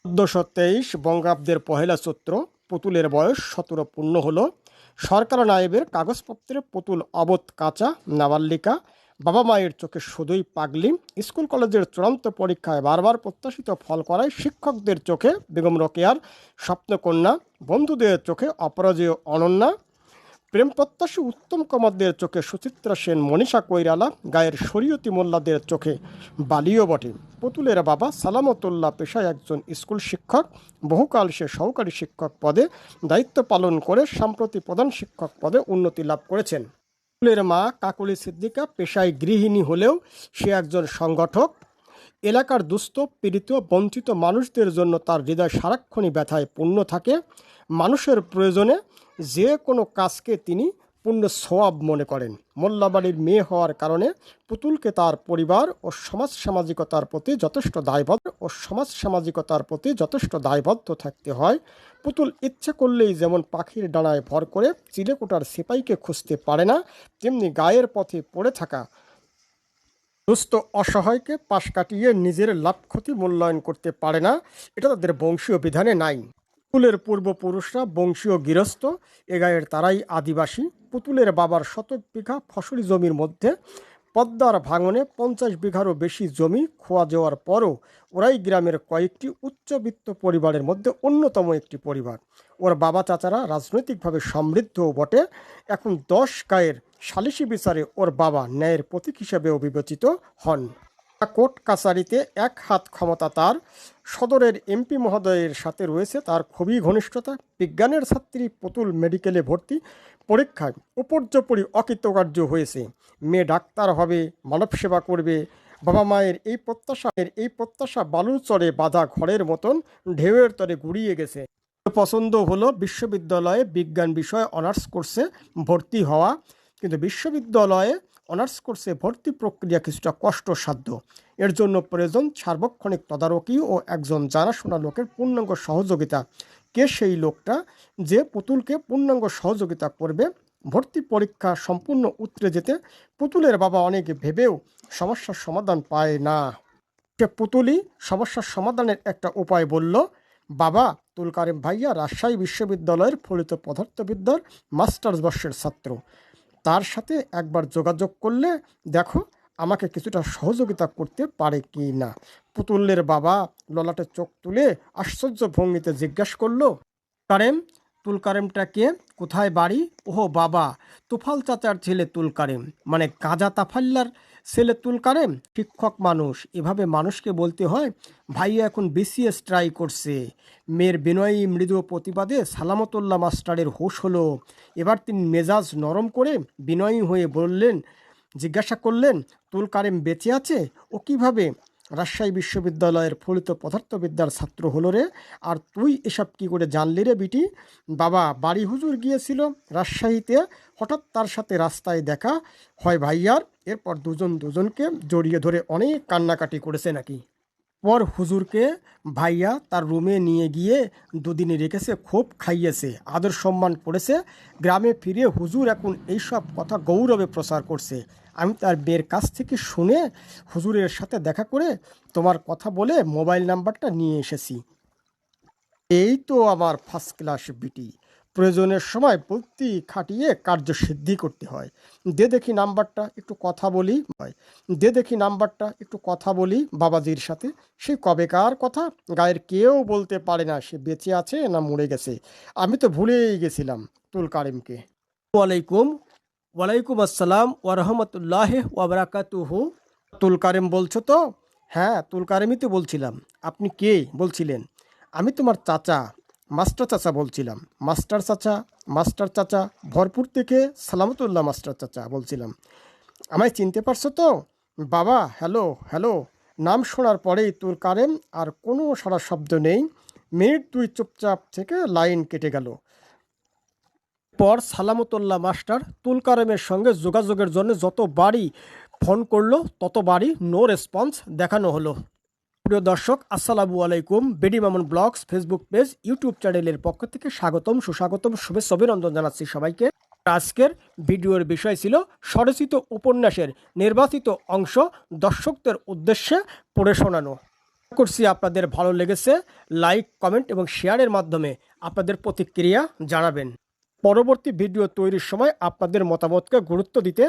১৪২৩ বঙ্গাব্দের পহেলা চৈত্র পুতুলের বয়স ১৭ পূর্ণ হলো। সরকার নায়েবের কাগজপত্রে পুতুল অবোধ কাঁচা নাবালিকা। বাবা মায়ের চোখে শুধুই পাগলি। স্কুল কলেজের চূড়ান্ত পরীক্ষায় বারবার প্রত্যাশিত ফল করায় শিক্ষকদের চোখে বেগম রোকেয়ার স্বপ্নকন্যা, বন্ধুদের চোখে অপরাজেয় অনন্যা, প্রেম প্রত্যাশী উত্তম কুমারদের চোখে সুচিত্রা সেন, মনীষা কৈরালা, গায়ের শরীয়তি মোল্লাদের চোখে বালিও বটে। পুতুলের বাবা সালামতুল্লাহ পেশায় একজন স্কুল শিক্ষক। বহুকাল সে সহকারী শিক্ষক পদে দায়িত্ব পালন করে সম্প্রতি প্রধান শিক্ষক পদে উন্নতি লাভ করেছেন। পুতুলের মা কাকলি সিদ্দিকা পেশায় গৃহিণী হলেও সে একজন সংগঠক। এলাকার দুস্থ, পীড়িত, বঞ্চিত মানুষদের জন্য তার হৃদয় সারাক্ষণই ব্যথায় পূর্ণ থাকে। মানুষের প্রয়োজনে যে কোনো কাজকে তিনি পূর্ণ সওয়াব মনে করেন। মোল্লাবাড়ির মেয়ে হওয়ার কারণে পুতুলকে তার পরিবার ও সমাজ সামাজিকতার প্রতি যথেষ্ট দায়বদ্ধ থাকতে হয়। পুতুল ইচ্ছে করলেই যেমন পাখির ডানায় ভর করে চিলেকোটার সিপাইকে খুঁজতে পারে না, তেমনি গায়ের পথে পড়ে থাকা দুস্থ অসহায়কে পাশ কাটিয়ে নিজের লাভ ক্ষতি মূল্যায়ন করতে পারে না। এটা তাদের বংশীয় বিধানে নাই। পুতুলের পূর্বপুরুষরা বংশীয় গৃহস্থ, এ গায়ের তারাই আদিবাসী। পুতুলের বাবার শতক বিঘা ফসলি জমির মধ্যে পদ্মার ভাঙনে 50 বিঘারও বেশি জমি খোয়া যাওয়ার পরও ওরাই গ্রামের কয়েকটি উচ্চবিত্ত পরিবারের মধ্যে অন্যতম একটি পরিবার। ওর বাবা চাচারা রাজনৈতিকভাবে সমৃদ্ধও বটে। এখন 10 গায়ের সালিশি বিচারে ওর বাবা ন্যায়ের প্রতীক হিসেবেও বিবেচিত হন। কোর্ট কাছারিতে এক হাত ক্ষমতা তার। সদরের এমপি মহোদয়ের সাথে রয়েছে তার খুবই ঘনিষ্ঠতা। বিজ্ঞানের ছাত্রী পুতুল মেডিকেলে ভর্তি, পরীক্ষায় উপর্যুপরি অকৃতকার্য হয়েছে। মেয়ে ডাক্তার হবে, মানব সেবা করবে। বাবা মায়ের এই প্রত্যাশা বালুর চরে বাঁধা ঘরের মতন ঢেউয়ের তরে গুড়িয়ে গেছে। পছন্দ হলো বিশ্ববিদ্যালয়ে বিজ্ঞান বিষয়ে অনার্স কোর্সে ভর্তি হওয়া, কিন্তু বিশ্ববিদ্যালয়ে অনার্স কোর্সে ভর্তি প্রক্রিয়া কিছুটা কষ্টসাধ্য। এর জন্য প্রয়োজন সার্বক্ষণিক তদারকি ও একজন জানাশোনা লোকের পূর্ণাঙ্গ সহযোগিতা। কে সেই লোকটা যে পুতুলকে পূর্ণাঙ্গ সহযোগিতা করবে? ভর্তি পরীক্ষা সম্পূর্ণ উতরে যেতে পুতুলের বাবা অনেক ভেবেও সমস্যার সমাধান পায় না। সে পুতুলই সমস্যার সমাধানের একটা উপায় বলল। বাবা, তুলকারেম ভাইয়া রাজশাহী বিশ্ববিদ্যালয়ের ফলিত পদার্থবিদ্যার মাস্টার্স বর্ষের ছাত্র। তার সাথে একবার যোগাযোগ করলে দেখো আমাকে কিছুটা সহযোগিতা করতে পারে কি না। পুতুলের বাবা ললাটে চোখ তুলে আশ্চর্য ভঙ্গিতে জিজ্ঞাসা করলো, কারেম? তুলকারেমটা কে? কোথায় বাড়ি? ওহ বাবা, তুফাল চাচার ছেলে তুলকারেম, মানে গাজা তাফাল্লার ছেলে তুলকারেম। শিক্ষক মানুষ, এভাবে মানুষকে বলতে হয়। ভাইয়া এখন বিসিএস ট্রাই করছে। মেয়ের বিনয়ী মৃদু প্রতিবাদে সালামতুল্লাহ মাস্টারের হুঁশ হলো। এবার তিনি মেজাজ নরম করে বিনয়ী হয়ে জিজ্ঞাসা করলেন, তুলকারেম বেঁচে আছে? ও কিভাবে রাজশাহী বিশ্ববিদ্যালয়ের ফলিত পদার্থবিদ্যার ছাত্র হলো রে? আর তুই এসব কি করে জানলি রে বিটি? বাবা, বাড়ি হুজুর গিয়েছিল রাজশাহীতে, হঠাৎ তার সাথে রাস্তায় দেখা হয় ভাইয়ার। এরপর দুজনকে জড়িয়ে ধরে অনেক কান্নাকাটি করেছে নাকি। পর হুজুরকে ভাইয়া তার রুমে নিয়ে গিয়ে দুদিনে রেখেছে, খুব খাইয়েছে, আদর সম্মান করেছে। গ্রামে ফিরে হুজুর এখন এইসব কথা গৌরবে প্রচার করছে। আমি তার মেয়ের কাছ থেকে শুনে হুজুরের সাথে দেখা করে তোমার কথা বলে মোবাইল নাম্বারটা নিয়ে এসেছি। এই তো আমার ফার্স্ট ক্লাস বিটি। প্রয়োজনের সময় বুদ্ধি খাটিয়ে কার্যসিদ্ধি করতে হয়। দে দেখি নাম্বারটা একটু কথা বলি বাবাজির সাথে। সে কবেকার কথা, গায়ের কেউ বলতে পারে না সে বেঁচে আছে না মরে গেছে। আমি তো ভুলেই গেছিলাম তুলকারিমকে। ওয়ালাইকুম ওয়ালাইকুম আসসালাম ওরহমতুল্লাহ ওবরাকাতুহু। তুলকারিম বলছো তো? হ্যাঁ, তুলকারিমই তো বলছিলাম। আপনি কে বলছিলেন? আমি তোমার চাচা, মাস্টার চাচা বলছিলাম। মাস্টার চাচা, ভরপুর থেকে সালামতুল্লাহ মাস্টার চাচা বলছিলাম। আমায় চিনতে পারছো তো? বাবা, হ্যালো হ্যালো নাম শোনার পরেই তুলকারেম আর কোনো সারা শব্দ নেই। মিনিট দুই চুপচাপ থেকে লাইন কেটে গেল। পর সালামতুল্লাহ মাস্টার তুলকারেমের সঙ্গে যোগাযোগের জন্য যতবারই ফোন করলো ততবারই নো রেসপন্স দেখানো হলো। প্রিয় দর্শক, আসসালামু আলাইকুম। বেডি Mamun blogs Facebook page, YouTube চ্যানেলের পক্ষ থেকে স্বাগতম, সুস্বাগতম, শুভেচ্ছা, অভিনন্দন জানাচ্ছি সবাইকে। আজকের ভিডিওর বিষয় ছিল স্বরচিত উপন্যাসের নির্বাচিত অংশ দর্শকদের উদ্দেশ্যে পড়ে শোনানো। করছি আপনাদের ভালো লেগেছে। লাইক, কমেন্ট এবং শেয়ারের মাধ্যমে আপনাদের প্রতিক্রিয়া জানাবেন। পরবর্তী ভিডিও তৈরির সময় আপনাদের মতামতকে গুরুত্ব দিতে